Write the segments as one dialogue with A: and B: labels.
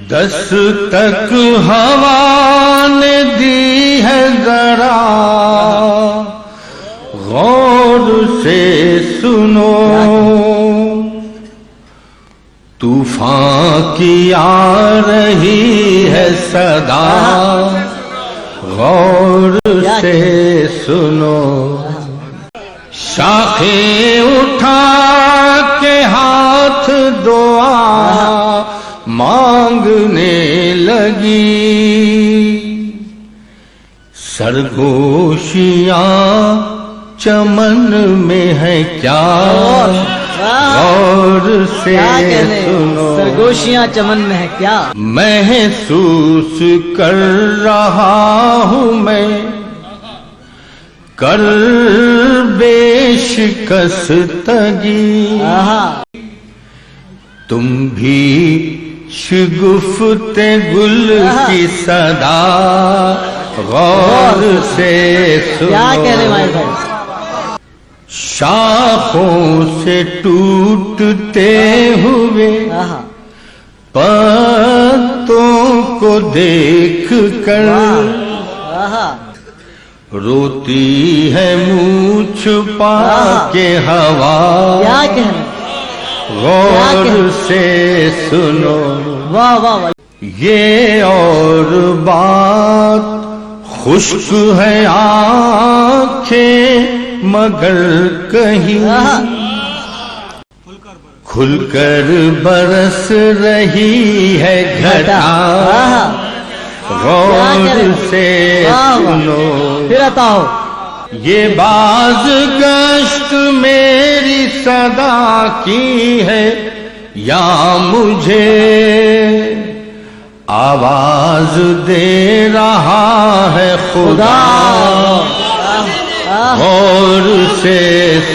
A: دستک ہوا نے دی ہے ذرا غور سے سنو، طوفان کی آ رہی ہے صدا غور سے سنو، شاخیں اٹھا کے ہاتھ دعا مانگنے لگی، سرگوشیاں چمن میں ہے کیا غور سے سنو،
B: سرگوشیاں چمن میں ہے کیا،
A: محسوس کر رہا ہوں میں کر بے شکستگی، تم بھی شگفت گل کی صدا غور سے سنو، شاخوں سے ٹوٹتے ہوئے پتوں کو دیکھ کر روتی ہے منہ چھپا کے ہوا غور سے سنو، یہ اور بات خشک ہے آنکھیں مگر کہیں کھل کر برس رہی ہے گھٹا غور سے سنو، یہ باز گشت میری صدا کی ہے یا مجھے آواز دے رہا ہے خدا غور سے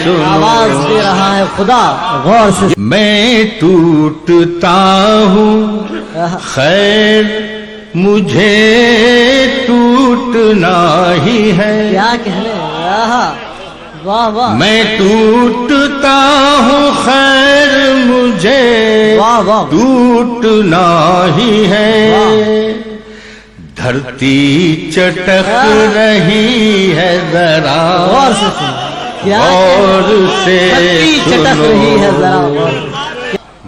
A: سنو،
B: آواز دے رہا ہے خدا غور سے،
A: میں ٹوٹتا ہوں خیر مجھے ٹوٹنا ہی ہے،
B: کیا کہنے، واہ واہ،
A: میں ٹوٹتا ہوں خیر مجھے ٹوٹنا ہی ہے، دھرتی چٹک رہی ہے ذرا
B: غور سے چٹک رہی ہے ذرا،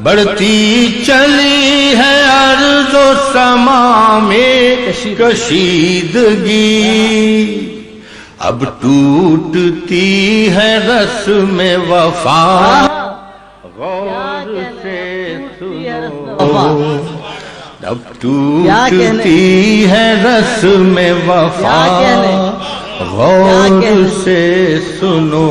A: بڑھتی چلی ہے ارض و سما میں کشیدگی، اب ٹوٹتی ہے رسم وفا غور سے سنو، اب ٹوٹتی ہے رسم وفا غور سے سنو۔